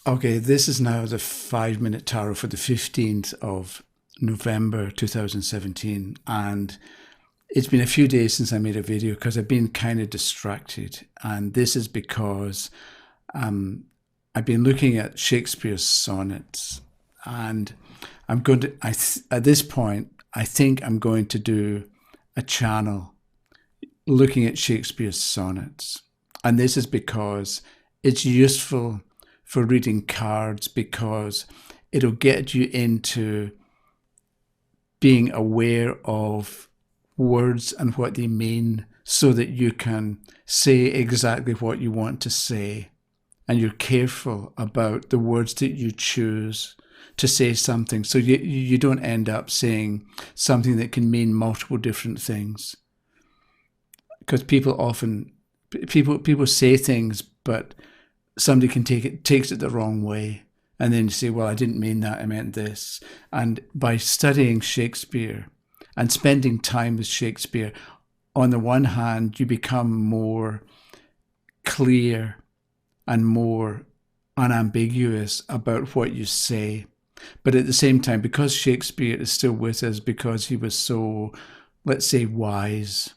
Okay, this is now the 5 minute tarot for the 15th of November 2017. And it's been a few days since I made a video because I've been kind of distracted. And this is because I've been looking at Shakespeare's sonnets. And I'm going to, at this point, I think I'm going to do a channel looking at Shakespeare's sonnets. And this is because it's useful for reading cards because it'll get you into being aware of words and what they mean so that you can say exactly what you want to say. And you're careful about the words that you choose to say something so you don't end up saying something that can mean multiple different things. Because people say things, but somebody takes it the wrong way, and then you say, well, I didn't mean that, I meant this. And by studying Shakespeare and spending time with Shakespeare, on the one hand, you become more clear and more unambiguous about what you say. But at the same time, because Shakespeare is still with us, because he was so, let's say, wise,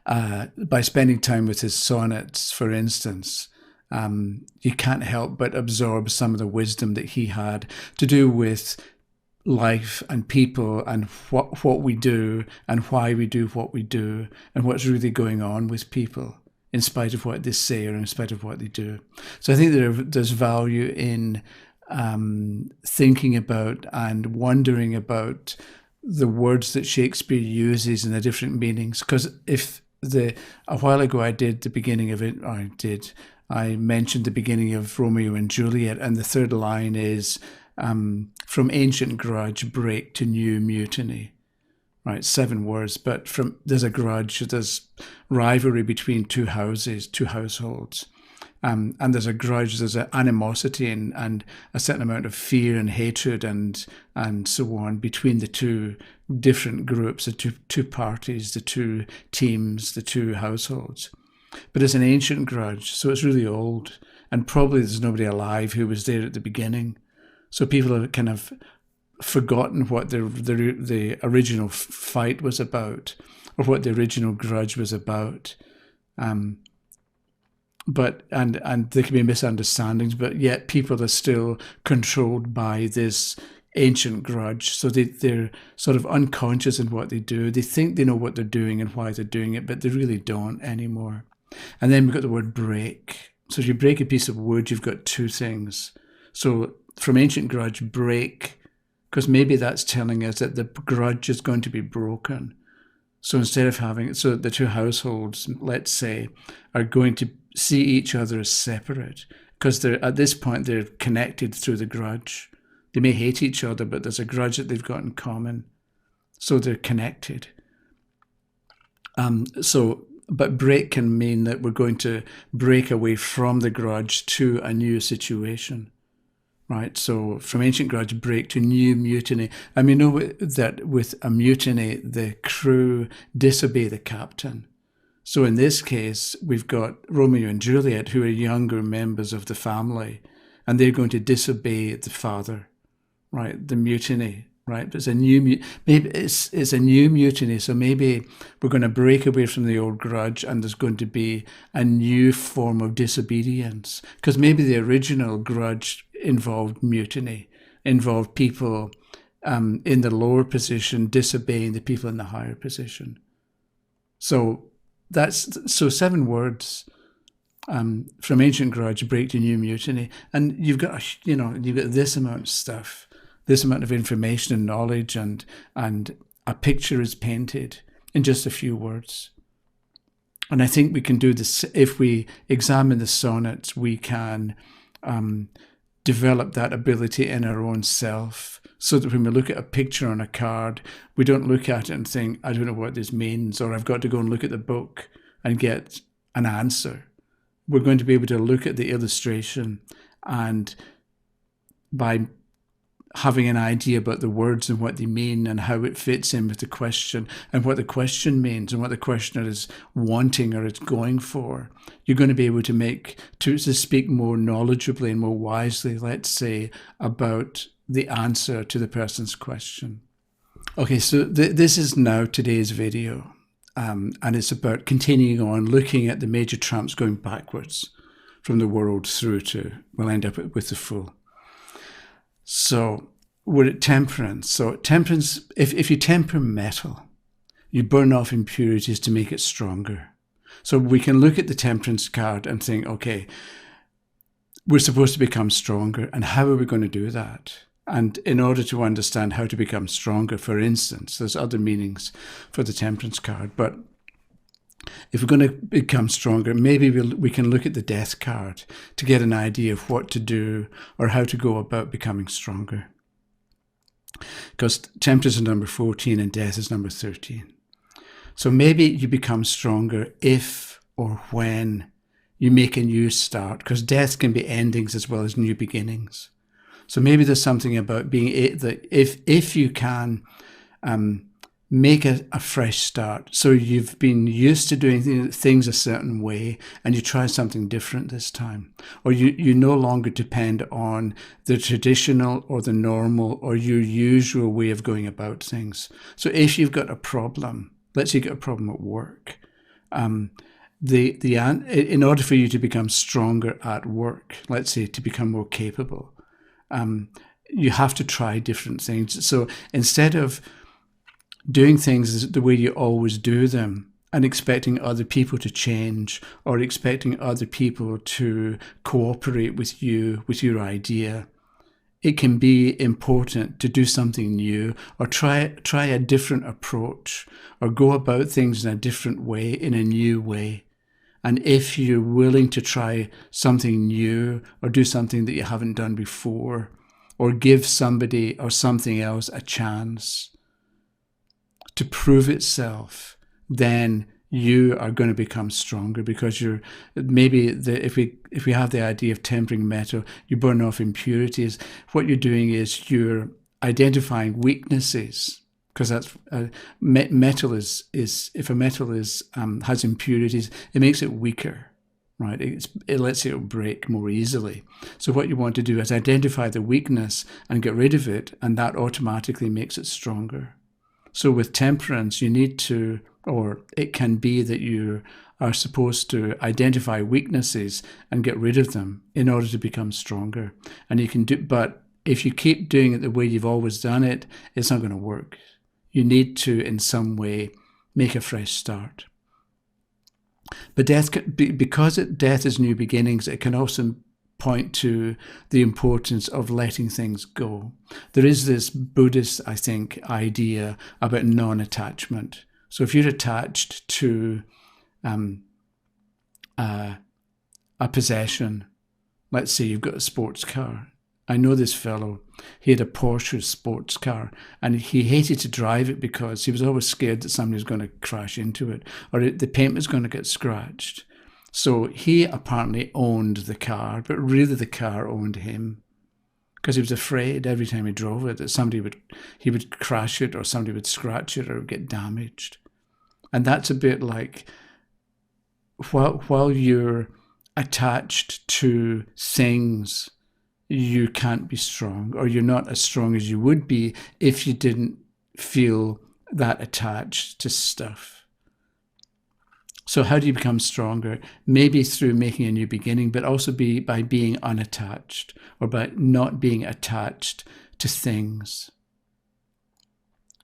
by spending time with his sonnets, for instance, you can't help but absorb some of the wisdom that he had to do with life and people and what we do and why we do what we do and what's really going on with people in spite of what they say or in spite of what they do. So I think there's value in thinking about and wondering about the words that Shakespeare uses and the different meanings. Because a while ago I did the beginning of it, I mentioned the beginning of Romeo and Juliet, and the third line is from ancient grudge break to new mutiny. Right, 7 words, but there's a grudge, there's rivalry between two households, and there's a grudge, there's an animosity and a certain amount of fear and hatred and so on between the two different groups, the two parties, the two teams, the two households. But it's an ancient grudge, so it's really old, and probably there's nobody alive who was there at the beginning. So people have kind of forgotten what the original fight was about, or what the original grudge was about. But there can be misunderstandings, but yet people are still controlled by this ancient grudge. So they're sort of unconscious in what they do. They think they know what they're doing and why they're doing it, but they really don't anymore. And then we've got the word break. So if you break a piece of wood, you've got 2 things. So from ancient grudge, break, because maybe that's telling us that the grudge is going to be broken. So instead of so the 2 households, let's say, are going to see each other as separate, because at this point they're connected through the grudge. They may hate each other, but there's a grudge that they've got in common, so they're connected. But break can mean that we're going to break away from the grudge to a new situation. Right, so from ancient grudge break to new mutiny. And we know that with a mutiny, the crew disobey the captain. So in this case, we've got Romeo and Juliet, who are younger members of the family, and they're going to disobey the father, right? The mutiny, right? But it's a new maybe it's a new mutiny. So maybe we're going to break away from the old grudge, and there's going to be a new form of disobedience, because maybe the original grudge involved mutiny, involved people in the lower position disobeying the people in the higher position. So 7 words, from ancient grudge break to new mutiny, and you've got this amount of stuff, this amount of information and knowledge, and a picture is painted in just a few words. And I think we can do this if we examine the sonnets. We can develop that ability in our own self, so that when we look at a picture on a card, we don't look at it and think, I don't know what this means, or I've got to go and look at the book and get an answer. We're going to be able to look at the illustration, and by having an idea about the words and what they mean and how it fits in with the question and what the question means and what the questioner is wanting or is going for, you're going to be able to speak more knowledgeably and more wisely, let's say, about the answer to the person's question. Okay, so this is now today's video, and it's about continuing on looking at the major tramps going backwards from the world through to, we'll end up with the Fool. So we're at temperance. So temperance, if you temper metal, you burn off impurities to make it stronger. So we can look at the temperance card and think, okay, we're supposed to become stronger, and how are we going to do that? And in order to understand how to become stronger, for instance, there's other meanings for the temperance card, but if we're going to become stronger, maybe we can look at the death card to get an idea of what to do or how to go about becoming stronger. Because temperance is number 14 and death is number 13. So maybe you become stronger if or when you make a new start, because death can be endings as well as new beginnings. So maybe there's something about being that if you can make a fresh start. So you've been used to doing things a certain way and you try something different this time. Or you no longer depend on the traditional or the normal or your usual way of going about things. So if you've got a problem, let's say you've got a problem at work, in order for you to become stronger at work, let's say to become more capable, you have to try different things. So instead of doing things the way you always do them and expecting other people to change or expecting other people to cooperate with you, with your idea, it can be important to do something new or try a different approach or go about things in a different way, in a new way. And if you're willing to try something new or do something that you haven't done before or give somebody or something else a chance to prove itself, then you are going to become stronger because if we have the idea of tempering metal, you burn off impurities. What you're doing is you're identifying weaknesses, because that's metal is if a metal has impurities, it makes it weaker, right? It lets it break more easily. So what you want to do is identify the weakness and get rid of it, and that automatically makes it stronger. So with temperance, you need to, or it can be that you are supposed to identify weaknesses and get rid of them in order to become stronger. And you can do, but if you keep doing it the way you've always done it, it's not going to work. You need to, in some way, make a fresh start. But because death is new beginnings, it can also point to the importance of letting things go. There is this Buddhist, I think, idea about non-attachment. So if you're attached to a possession, let's say you've got a sports car. I know this fellow, he had a Porsche sports car and he hated to drive it because he was always scared that somebody was going to crash into it or the paint was going to get scratched. So he apparently owned the car, but really the car owned him because he was afraid every time he drove it that he would crash it or somebody would scratch it or get damaged. And that's a bit like while you're attached to things, you can't be strong, or you're not as strong as you would be if you didn't feel that attached to stuff. So how do you become stronger? Maybe through making a new beginning, but also by being unattached or by not being attached to things.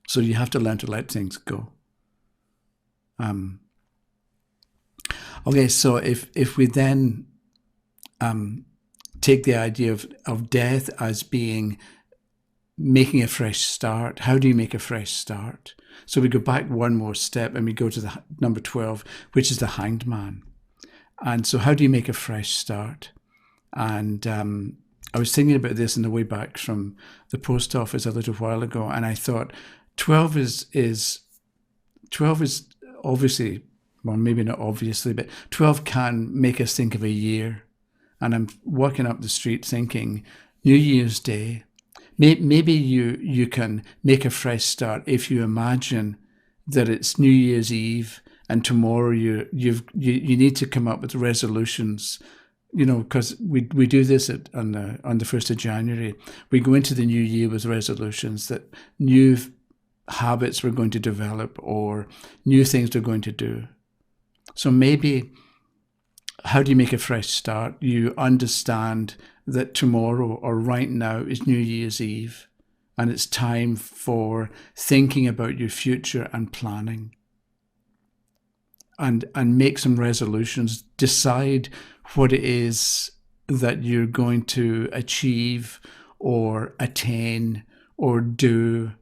So you have to learn to let things go. Okay, so if we then take the idea of death as being making a fresh start, how do you make a fresh start? So we go back one more step and we go to the number 12, which is the Hanged Man. And so how do you make a fresh start? And I was thinking about this on the way back from the post office a little while ago, and I thought 12 is obviously, well, maybe not obviously, but 12 can make us think of a year. And I'm walking up the street thinking, New Year's Day, Maybe you can make a fresh start if you imagine that it's New Year's Eve and tomorrow you need to come up with resolutions. Because we do this on the 1st of January. We go into the new year with resolutions that new habits we're going to develop or new things we're going to do. So maybe, how do you make a fresh start? You understand that tomorrow or right now is New Year's Eve, and it's time for thinking about your future and planning. And make some resolutions. Decide what it is that you're going to achieve or attain or do.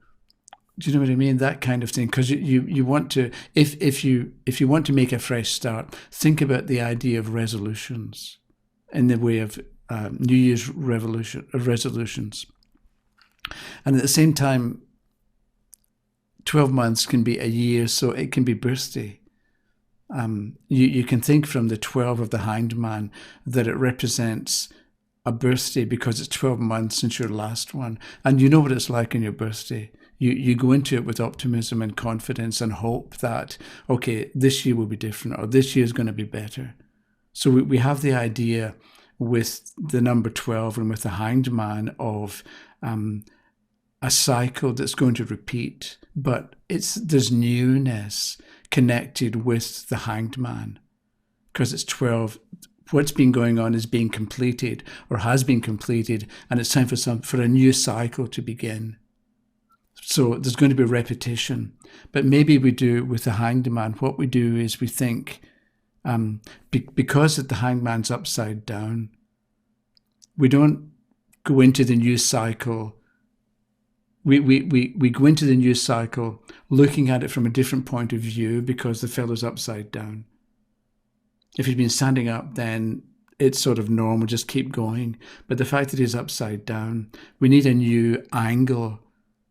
Do you know what I mean? That kind of thing. Because you want to, if you want to make a fresh start, think about the idea of resolutions in the way of New Year's resolutions. And at the same time, 12 months can be a year, so it can be birthday. You can think from the 12 of the Hanged Man that it represents a birthday because it's 12 months since your last one. And you know what it's like on your birthday. You go into it with optimism and confidence and hope that, okay, this year will be different or this year is going to be better. So we have the idea with the number 12 and with the Hanged Man of a cycle that's going to repeat, but there's newness connected with the Hanged Man because it's 12. What's been going on is being completed or has been completed, and it's time for a new cycle to begin. So there's going to be repetition, but maybe we do with the Hanged Man. What we do is we think, because the Hanged Man's upside down, we don't go into the new cycle. We go into the new cycle looking at it from a different point of view because the fellow's upside down. If he'd been standing up, then it's sort of normal, just keep going. But the fact that he's upside down, we need a new angle,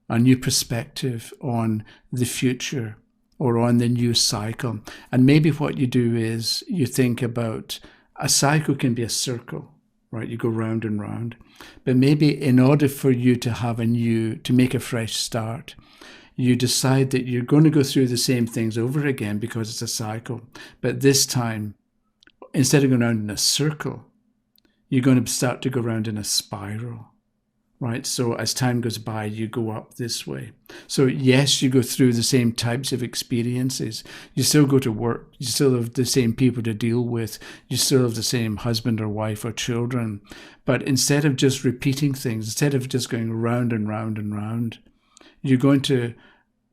a new perspective on the future or on the new cycle. And maybe what you do is you think about a cycle can be a circle, right? You go round and round. But maybe in order for you to make a fresh start, you decide that you're going to go through the same things over again because it's a cycle. But this time, instead of going around in a circle, you're going to start to go around in a spiral, right? So as time goes by, you go up this way. So yes, you go through the same types of experiences. You still go to work. You still have the same people to deal with. You still have the same husband or wife or children. But instead of just repeating things, instead of just going round and round and round, you're going to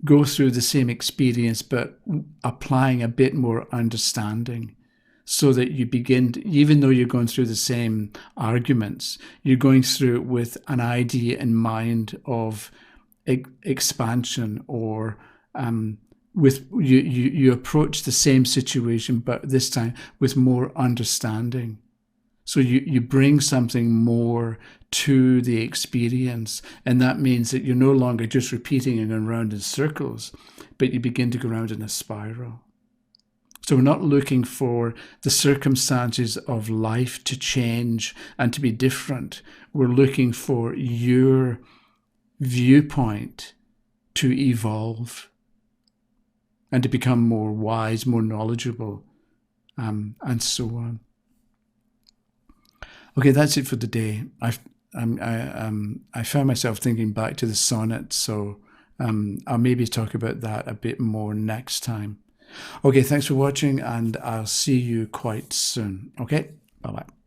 go through the same experience, but applying a bit more understanding. So that you begin, even though you're going through the same arguments, you're going through it with an idea in mind of expansion, or with you approach the same situation, but this time with more understanding. So you bring something more to the experience, and that means that you're no longer just repeating and going around in circles, but you begin to go around in a spiral. So we're not looking for the circumstances of life to change and to be different. We're looking for your viewpoint to evolve and to become more wise, more knowledgeable, and so on. Okay, that's it for the day. I found myself thinking back to the sonnet, so I'll maybe talk about that a bit more next time. Okay, thanks for watching, and I'll see you quite soon. Okay, bye-bye.